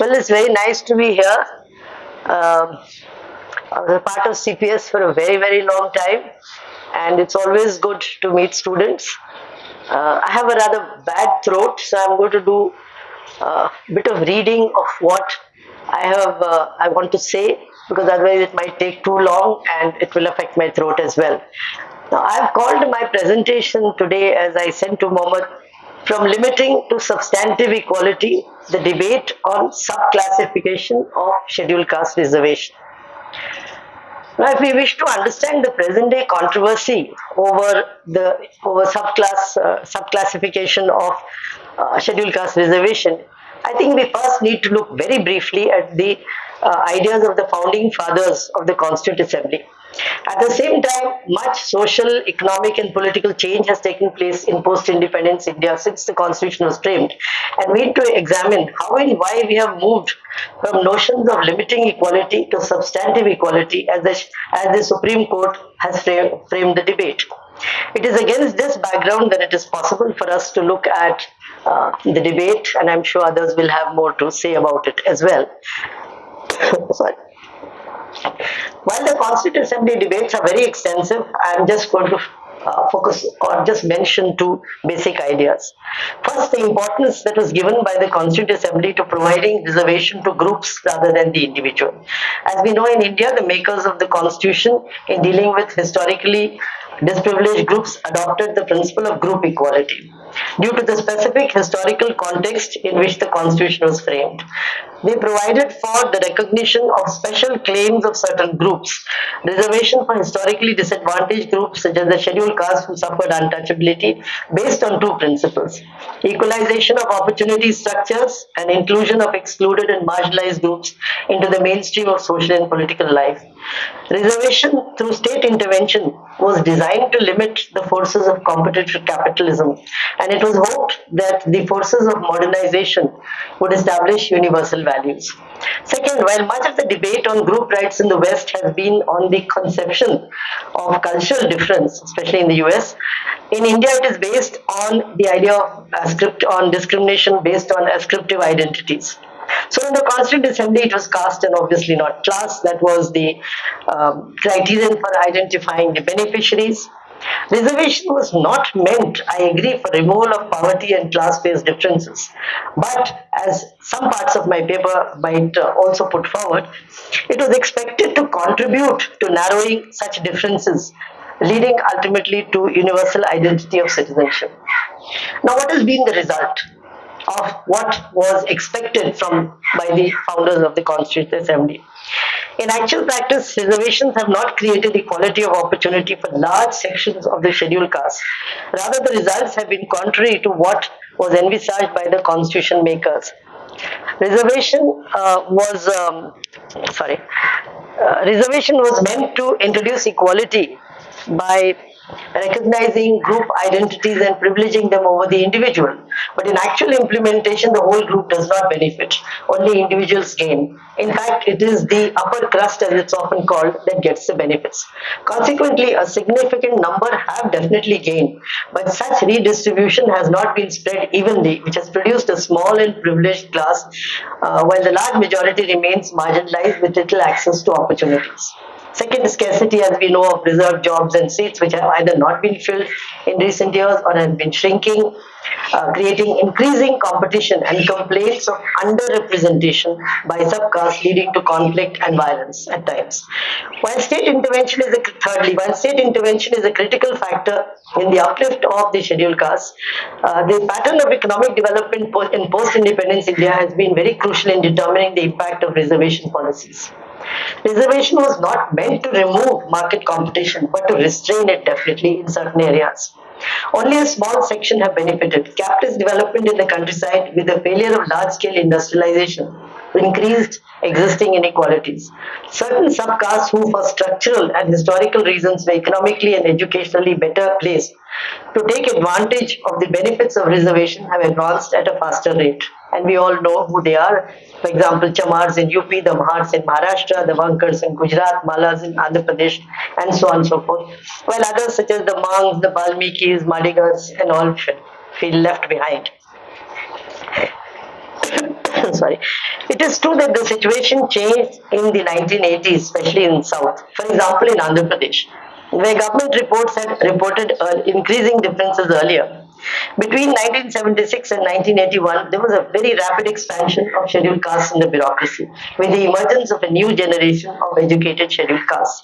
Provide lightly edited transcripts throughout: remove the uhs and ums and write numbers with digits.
Well, it's very nice to be here. I was a part of CPS for a very, very long time, and it's always good to meet students. I have a rather bad throat, so I'm going to do a bit of reading of what I want to say, because otherwise it might take too long and it will affect my throat as well. Now, I've called my presentation today, as I sent to Mohammed, from limiting to substantive equality, the debate on sub-classification of scheduled caste reservation. Now, if we wish to understand the present-day controversy over sub-classification of scheduled caste reservation, I think we first need to look very briefly at the ideas of the founding fathers of the Constituent Assembly. At the same time, much social, economic, and political change has taken place in post-independence India since the Constitution was framed, and we need to examine how and why we have moved from notions of limiting equality to substantive equality as the Supreme Court has framed the debate. It is against this background that it is possible for us to look at the debate, and I'm sure others will have more to say about it as well. Sorry. While the Constituent Assembly debates are very extensive, I'm just going to focus or just mention two basic ideas. First, the importance that was given by the Constituent Assembly to providing reservation to groups rather than the individual. As we know, in India, the makers of the Constitution, in dealing with historically disprivileged groups, adopted the principle of group equality due to the specific historical context in which the Constitution was framed. They provided for the recognition of special claims of certain groups, reservation for historically disadvantaged groups such as the scheduled caste who suffered untouchability based on two principles: equalization of opportunity structures and inclusion of excluded and marginalized groups into the mainstream of social and political life. Reservation through state intervention was designed to limit the forces of competitive capitalism, and it was hoped that the forces of modernization would establish universal values. Second, while much of the debate on group rights in the West has been on the conception of cultural difference, especially in the US, in India it is based on the idea of on discrimination based on ascriptive identities. So in the Constituent Assembly, it was caste and obviously not class. That was the criterion for identifying the beneficiaries. Reservation was not meant, I agree, for removal of poverty and class-based differences. But as some parts of my paper might also put forward, it was expected to contribute to narrowing such differences, leading ultimately to universal identity of citizenship. Now, what has been the result of what was expected by the founders of the Constituent Assembly? In actual practice, reservations have not created equality of opportunity for large sections of the scheduled caste. Rather, the results have been contrary to what was envisaged by the constitution makers. Reservation was meant to introduce equality by recognizing group identities and privileging them over the individual. But in actual implementation, the whole group does not benefit. Only individuals gain. In fact, it is the upper crust, as it's often called, that gets the benefits. Consequently, a significant number have definitely gained, but such redistribution has not been spread evenly, which has produced a small and privileged class, while the large majority remains marginalized with little access to opportunities. Second, scarcity, as we know, of reserved jobs and seats which have either not been filled in recent years or have been shrinking, creating increasing competition and complaints of underrepresentation by subcaste, leading to conflict and violence at times. While state intervention is a critical factor in the uplift of the scheduled caste, the pattern of economic development in post-independence India has been very crucial in determining the impact of reservation policies. Reservation was not meant to remove market competition, but to restrain it definitely in certain areas. Only a small section have benefited. Capitalist development in the countryside with the failure of large-scale industrialization increased existing inequalities. Certain subcastes who for structural and historical reasons were economically and educationally better placed to take advantage of the benefits of reservation have advanced at a faster rate. And we all know who they are. For example, Chamars in UP, the Mahars in Maharashtra, the Vankars in Gujarat, Malas in Andhra Pradesh, and so on and so forth. While others such as the Mangs, the Balmikis, Madigars, and all feel left behind. sorry, it is true that the situation changed in the 1980s, especially in South. For example, in Andhra Pradesh, where government reports had reported increasing differences earlier. Between 1976 and 1981, there was a very rapid expansion of scheduled castes in the bureaucracy, with the emergence of a new generation of educated scheduled castes.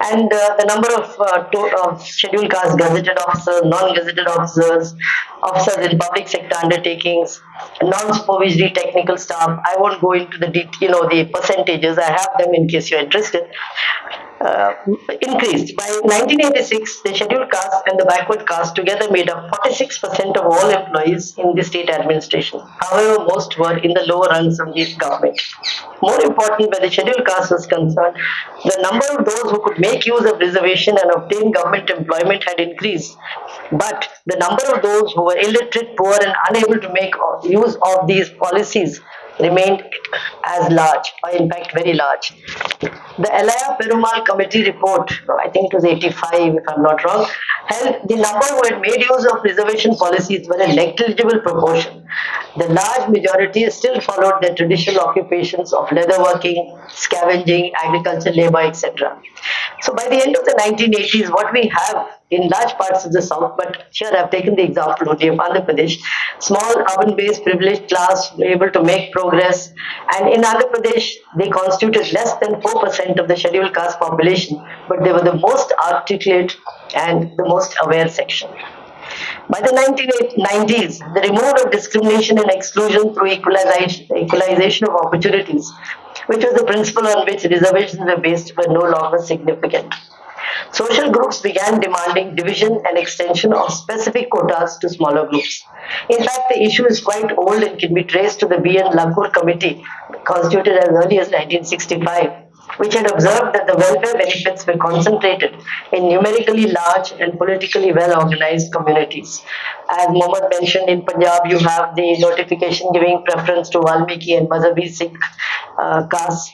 And the number of scheduled caste gazetted officers, non-gazetted officers, officers in public sector undertakings, non-supervisory technical staff. I won't go into the percentages. I have them in case you're interested. Uh, Increased. By 1986, the scheduled caste and the backward caste together made up 46% of all employees in the state administration. However, most were in the lower rungs of the government. More important, where the scheduled caste was concerned, the number of those who could make use of reservation and obtain government employment had increased. But the number of those who were illiterate, poor, and unable to make use of these policies remained as large, or in fact very large. The Elaya Perumal Committee report, I think it was 85 if I'm not wrong, held the number who had made use of reservation policies were a negligible proportion. The large majority still followed their traditional occupations of leatherworking, scavenging, agricultural labor, etc. So by the end of the 1980s, what we have in large parts of the south, but here I've taken the example only of Andhra Pradesh, small urban-based privileged class were able to make progress, and in Andhra Pradesh they constituted less than 4% of the scheduled caste population, but they were the most articulate and the most aware section. By the 1990s, the removal of discrimination and exclusion through equalization of opportunities, which was the principle on which reservations were based, were no longer significant. Social groups began demanding division and extension of specific quotas to smaller groups. In fact, the issue is quite old and can be traced to the B.N. Lakur Committee, constituted as early as 1965, which had observed that the welfare benefits were concentrated in numerically large and politically well-organized communities. As Mohammed mentioned, in Punjab, you have the notification giving preference to Valmiki and Mazhabi Sikh castes.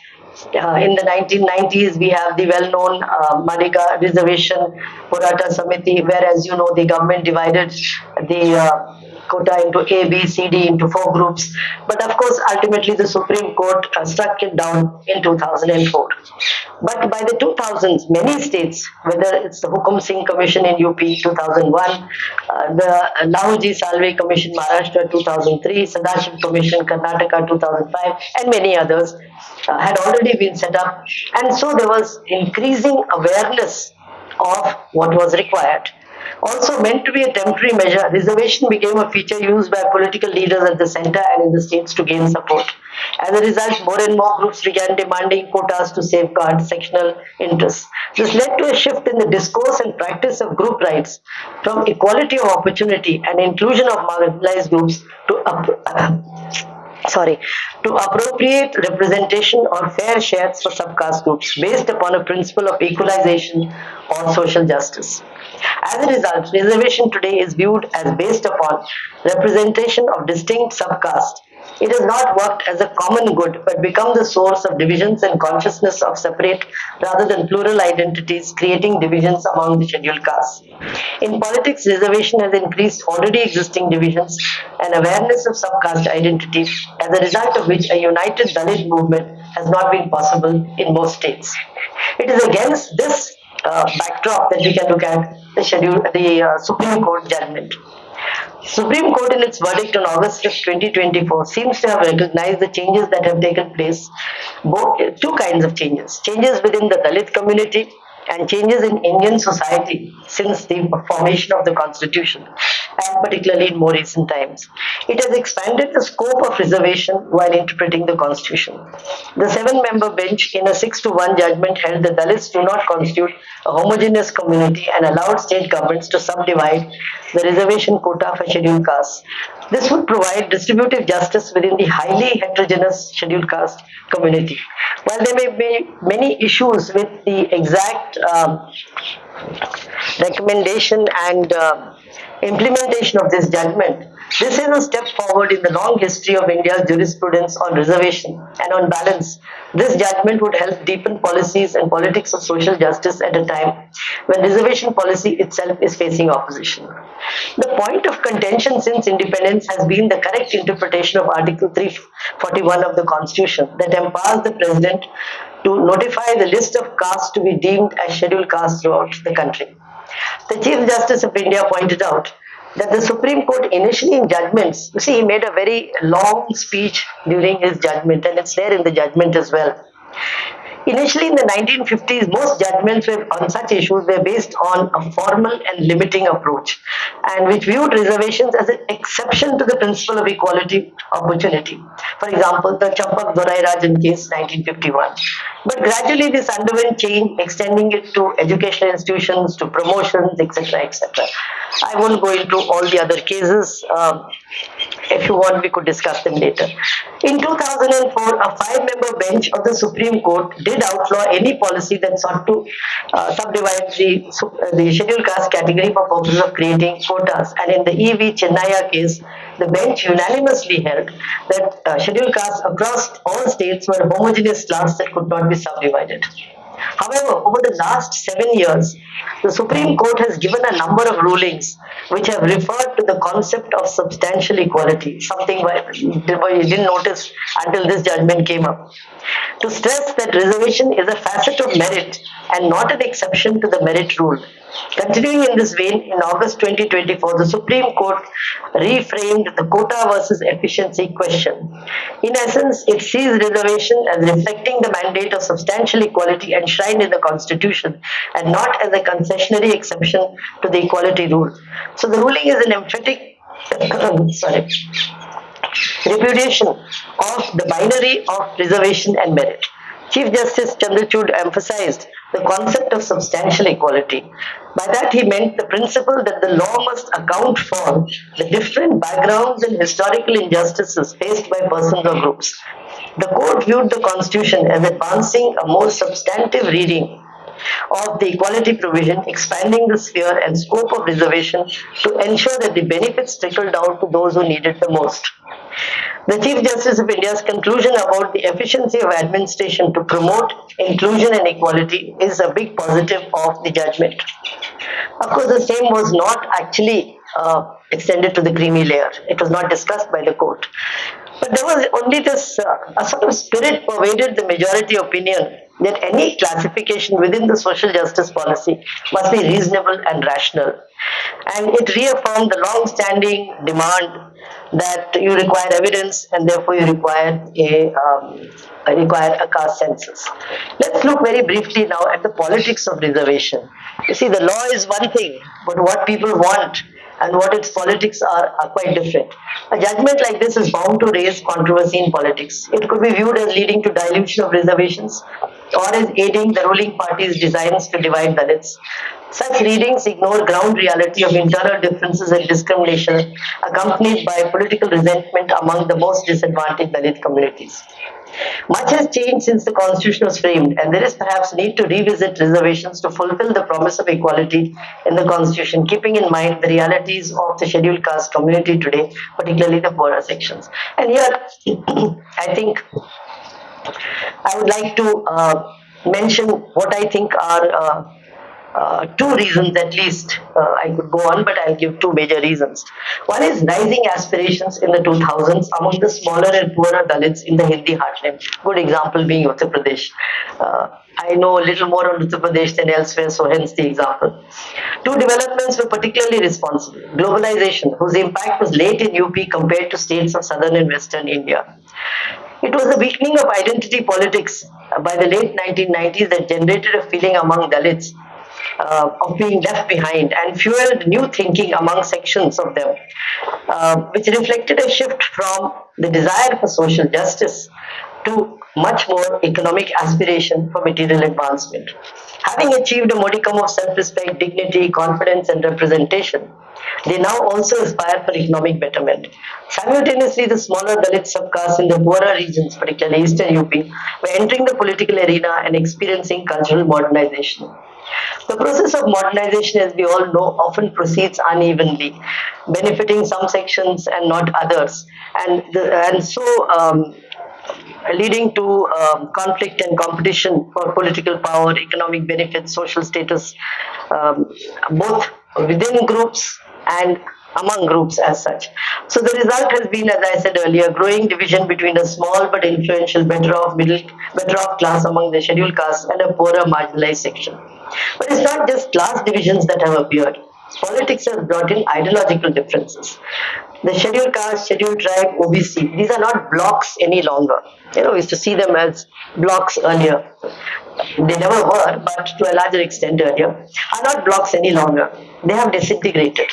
In the 1990s, we have the well-known Madika Reservation Purata Samiti, where, as you know, the government divided the quota into A, B, C, D into 4 groups. But of course, ultimately, the Supreme Court struck it down in 2004. But by the 2000s, many states, whether it's the Hukum Singh Commission in UP 2001, the Lahoji Salve Commission Maharashtra 2003, Sadashiv Commission Karnataka 2005, and many others, had already been set up, and so there was increasing awareness of what was required. Also meant to be a temporary measure, reservation became a feature used by political leaders at the center and in the states to gain support. As a result, more and more groups began demanding quotas to safeguard sectional interests. This led to a shift in the discourse and practice of group rights from equality of opportunity and inclusion of marginalized groups to appropriate representation or fair shares for subcaste groups based upon a principle of equalization or social justice. As a result, reservation today is viewed as based upon representation of distinct subcastes. It has not worked as a common good but become the source of divisions and consciousness of separate rather than plural identities, creating divisions among the scheduled castes. In politics, reservation has increased already existing divisions and awareness of subcaste identity, as a result of which a united Dalit movement has not been possible in most states. It is against this backdrop that we can look at the Supreme Court judgment. Supreme Court in its verdict on August 5, 2024 seems to have recognized the changes that have taken place, two kinds of changes. Changes within the Dalit community and changes in Indian society since the formation of the constitution, and particularly in more recent times. It has expanded the scope of reservation while interpreting the constitution. The 7-member bench in a 6-1 judgment held that Dalits do not constitute a homogeneous community and allowed state governments to subdivide the reservation quota for scheduled castes. This would provide distributive justice within the highly heterogeneous scheduled caste community. While there may be many issues with the exact recommendation and implementation of this judgment, this is a step forward in the long history of India's jurisprudence on reservation, and on balance, this judgment would help deepen policies and politics of social justice at a time when reservation policy itself is facing opposition. The point of contention since independence has been the correct interpretation of Article 341 of the Constitution that empowers the President to notify the list of castes to be deemed as scheduled castes throughout the country. The Chief Justice of India pointed out that the Supreme Court initially in judgments, you see, he made a very long speech during his judgment, and it's there in the judgment as well. Initially, in the 1950s, most judgments on such issues were based on a formal and limiting approach, and which viewed reservations as an exception to the principle of equality opportunity. For example, the Champak Dorai Rajan case, 1951. But gradually, this underwent change, extending it to educational institutions, to promotions, etc., etc. I won't go into all the other cases. If you want, we could discuss them later. In 2004, a five-member bench of the Supreme Court did outlaw any policy that sought to subdivide the scheduled caste category for purposes of creating quotas. And in the E.V. Chennaya case, the bench unanimously held that scheduled castes across all states were homogeneous class that could not be subdivided. However, over the last 7 years, the Supreme Court has given a number of rulings which have referred to the concept of substantial equality, something you didn't notice until this judgment came up, to stress that reservation is a facet of merit and not an exception to the merit rule. Continuing in this vein, in August 2024, the Supreme Court reframed the quota versus efficiency question. In essence, it sees reservation as reflecting the mandate of substantial equality enshrined in the Constitution and not as a concessionary exception to the equality rule. So the ruling is an emphatic repudiation of the binary of reservation and merit. Chief Justice Chandrachud emphasized the concept of substantial equality. By that, he meant the principle that the law must account for the different backgrounds and historical injustices faced by persons or groups. The court viewed the Constitution as advancing a more substantive reading of the equality provision, expanding the sphere and scope of reservation to ensure that the benefits trickle down to those who need it the most. The Chief Justice of India's conclusion about the efficiency of administration to promote inclusion and equality is a big positive of the judgment. Of course, the same was not actually extended to the creamy layer. It was not discussed by the court. But there was only this, a sort of spirit pervaded the majority opinion that any classification within the social justice policy must be reasonable and rational. And it reaffirmed the long-standing demand that you require evidence and therefore you require a caste census. Let's look very briefly now at the politics of reservation. You see, the law is one thing, but what people want and what its politics are quite different. A judgment like this is bound to raise controversy in politics. It could be viewed as leading to dilution of reservations or as aiding the ruling party's designs to divide Dalits. Such readings ignore ground reality of internal differences and discrimination accompanied by political resentment among the most disadvantaged Dalit communities. Much has changed since the Constitution was framed, and there is perhaps need to revisit reservations to fulfill the promise of equality in the Constitution, keeping in mind the realities of the scheduled caste community today, particularly the poorer sections. And here, I think I would like to mention what I think are two reasons at least. I could go on, but I'll give two major reasons. One is rising aspirations in the 2000s among the smaller and poorer Dalits in the Hindi heartland. Good example being Uttar Pradesh. I know a little more on Uttar Pradesh than elsewhere, so hence the example. Two developments were particularly responsible. Globalization, whose impact was late in UP compared to states of southern and western India. It was the weakening of identity politics by the late 1990s that generated a feeling among Dalits of being left behind and fueled new thinking among sections of them, which reflected a shift from the desire for social justice to much more economic aspiration for material advancement. Having achieved a modicum of self-respect, dignity, confidence, and representation, they now also aspire for economic betterment. Simultaneously, the smaller Dalit subcastes in the poorer regions, particularly eastern UP, were entering the political arena and experiencing cultural modernization. The process of modernization, as we all know, often proceeds unevenly, benefiting some sections and not others, and so leading to conflict and competition for political power, economic benefits, social status, both within groups and among groups as such. So the result has been, as I said earlier, growing division between a small but influential better off class among the scheduled castes and a poorer marginalized section. But it's not just class divisions that have appeared. Politics has brought in ideological differences. The scheduled caste, scheduled tribe, OBC, these are not blocks any longer. We used to see them as blocks earlier. They never were, but to a larger extent earlier, are not blocks any longer. They have disintegrated.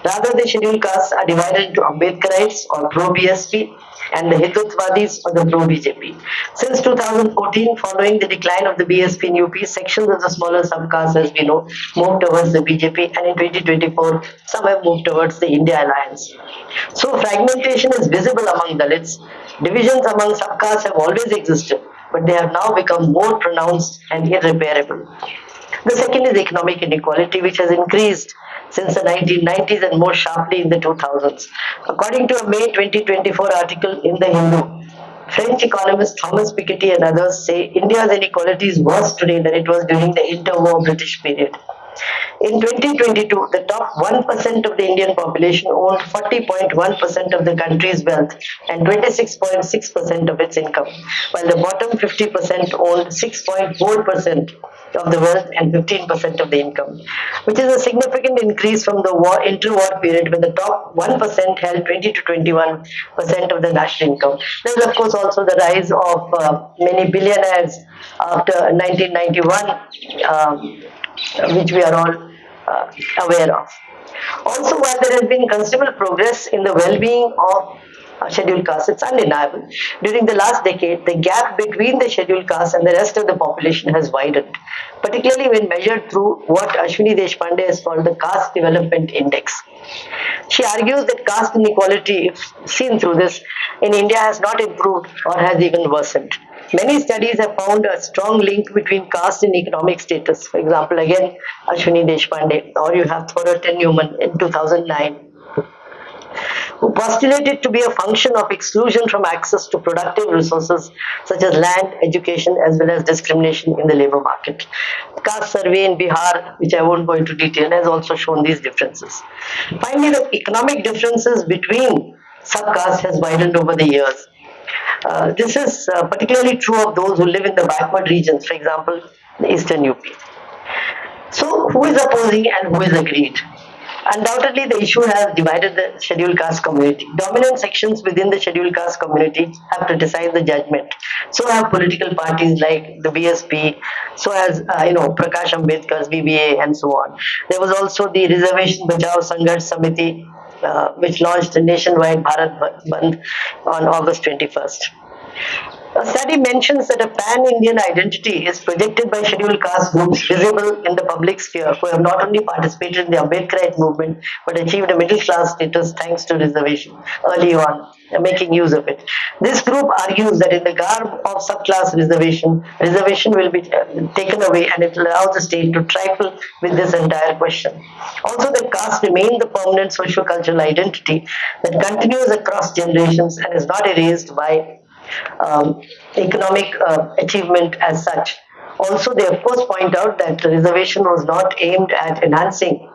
Rather, the scheduled castes are divided into Ambedkarites or pro-BSP and the Hindutvalis or the pro-BJP. Since 2014, following the decline of the BSP in UP, sections of the smaller sub-castes, as we know, moved towards the BJP, and in 2024, some have moved towards the India Alliance. So fragmentation is visible among Dalits. Divisions among sub-castes have always existed, but they have now become more pronounced and irreparable. The second is economic inequality, which has increased since the 1990s and more sharply in the 2000s. According to a May 2024 article in The Hindu, French economist Thomas Piketty and others say India's inequality is worse today than it was during the interwar British period. In 2022, the top 1% of the Indian population owned 40.1% of the country's wealth and 26.6% of its income, while the bottom 50% owned 6.4% of the wealth and 15% of the income, which is a significant increase from the interwar period when the top 1% held 20 to 21% of the national income. There is, of course, also the rise of many billionaires after 1991. Which we are all aware of. Also, while there has been considerable progress in the well-being of scheduled castes, it's undeniable. During the last decade, the gap between the scheduled castes and the rest of the population has widened, particularly when measured through what Ashwini Deshpande has called the Caste Development Index. She argues that caste inequality, if seen through this, in India has not improved or has even worsened. Many studies have found a strong link between caste and economic status. For example, again, Ashwini Deshpande, or you have Thoroton Newman in 2009, who postulated to be a function of exclusion from access to productive resources such as land, education, as well as discrimination in the labor market. The caste survey in Bihar, which I won't go into detail, has also shown these differences. Finally, the economic differences between sub-castes has widened over the years. This is particularly true of those who live in the backward regions, for example, the eastern UP. So, who is opposing and who is agreed? Undoubtedly, the issue has divided the scheduled caste community. Dominant sections within the scheduled caste community have criticized the judgment. So have political parties like the BSP, so has Prakash Ambedkar's BBA, and so on. There was also the Reservation Bachao Sangharsh Samiti, which launched a nationwide Bharat Bandh on August 21st. A study mentions that a pan-Indian identity is projected by scheduled caste groups visible in the public sphere who have not only participated in the Ambedkarite movement but achieved a middle-class status thanks to reservation early on, making use of it. This group argues that in the garb of subclass reservation will be taken away and it will allow the state to trifle with this entire question. Also, that caste remains the permanent socio-cultural identity that continues across generations and is not erased by economic achievement as such. Also, they of course point out that the reservation was not aimed at enhancing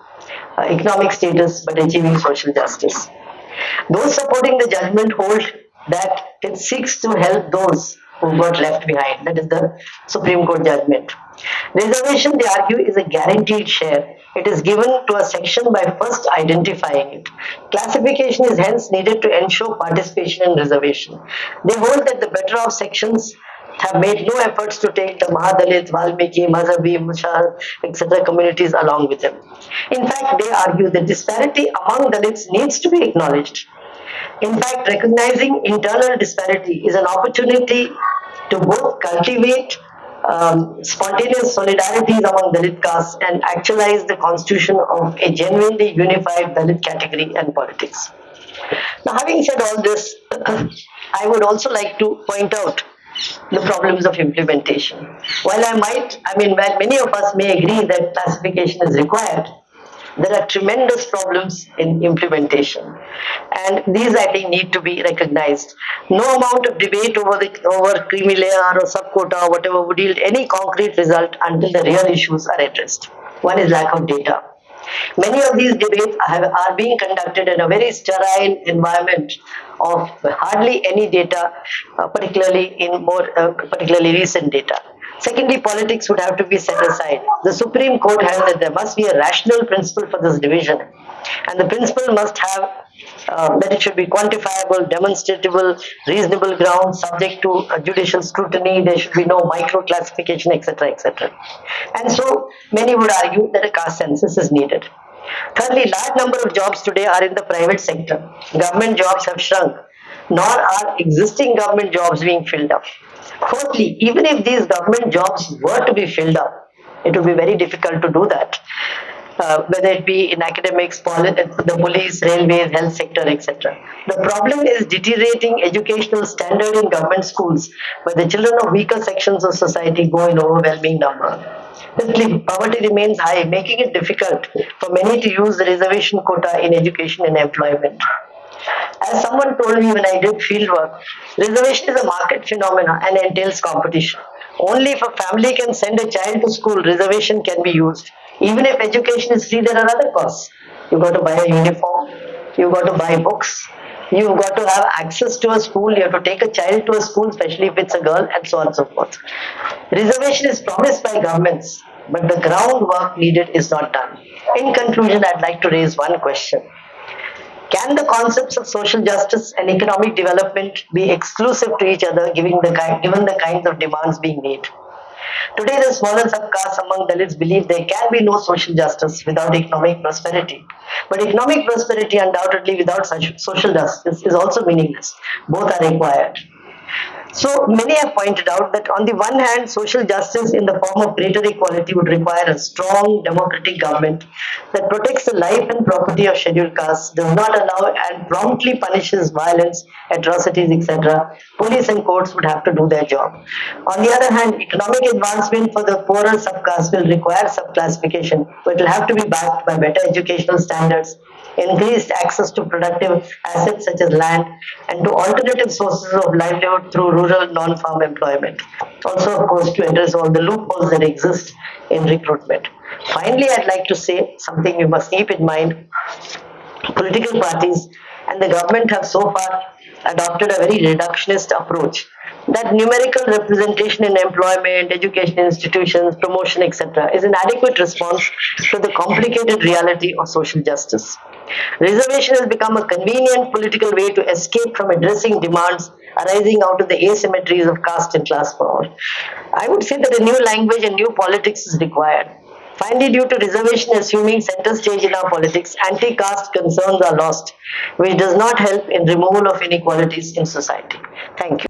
economic status but achieving social justice. Those supporting the judgment hold that it seeks to help those who got left behind. That is the Supreme Court judgment. Reservation, they argue, is a guaranteed share. It is given to a section by first identifying it. Classification is hence needed to ensure participation in reservation. They hold that the better off sections have made no efforts to take the Mahadalit, Valmiki, Mazhabi, Mushal, etc. communities along with them. In fact, they argue that disparity among Dalits needs to be acknowledged. In fact, recognizing internal disparity is an opportunity to both cultivate spontaneous solidarities among Dalit castes and actualize the constitution of a genuinely unified Dalit category and politics. Now, having said all this, I would also like to point out the problems of implementation. While many of us may agree that classification is required, there are tremendous problems in implementation, and these I think need to be recognized. No amount of debate over creamy layer or sub-quota or whatever would yield any concrete result until the real issues are addressed. One is lack of data. Many of these debates are being conducted in a very sterile environment of hardly any data, particularly recent data. Secondly, politics would have to be set aside. The Supreme Court held that there must be a rational principle for this division, and the principle must have that it should be quantifiable, demonstrable, reasonable grounds, subject to judicial scrutiny. There should be no micro classification, etc., etc. And so many would argue that a caste census is needed. Thirdly, large number of jobs today are in the private sector. Government jobs have shrunk, nor are existing government jobs being filled up. Fourthly, even if these government jobs were to be filled up, it would be very difficult to do that. Whether it be in academics, the police, railways, health sector, etc. The problem is deteriorating educational standard in government schools, where the children of weaker sections of society go in overwhelming number. Fifthly, poverty remains high, making it difficult for many to use the reservation quota in education and employment. As someone told me when I did field work, reservation is a market phenomenon and entails competition. Only if a family can send a child to school, reservation can be used. Even if education is free, there are other costs. You've got to buy a uniform, you've got to buy books, you've got to have access to a school, you have to take a child to a school, especially if it's a girl, and so on and so forth. Reservation is promised by governments, but the groundwork needed is not done. In conclusion, I'd like to raise one question. Can the concepts of social justice and economic development be exclusive to each other given the kinds of demands being made? Today, the smaller subcastes among Dalits believe there can be no social justice without economic prosperity. But economic prosperity, undoubtedly, without such social justice is also meaningless. Both are required. So many have pointed out that on the one hand, social justice in the form of greater equality would require a strong democratic government that protects the life and property of scheduled castes, does not allow and promptly punishes violence, atrocities, etc. Police and courts would have to do their job. On the other hand, economic advancement for the poorer subcastes will require subclassification, but it will have to be backed by better educational standards, increased access to productive assets such as land, and to alternative sources of livelihood through rural non-farm employment. Also, of course, to address all the loopholes that exist in recruitment. Finally, I'd like to say something you must keep in mind. Political parties and the government have so far adopted a very reductionist approach that numerical representation in employment, education institutions, promotion, etc. is an adequate response to the complicated reality of social justice. Reservation has become a convenient political way to escape from addressing demands arising out of the asymmetries of caste and class power. I would say that a new language and new politics is required. Finally, due to reservation assuming center stage in our politics, anti-caste concerns are lost, which does not help in removal of inequalities in society. Thank you.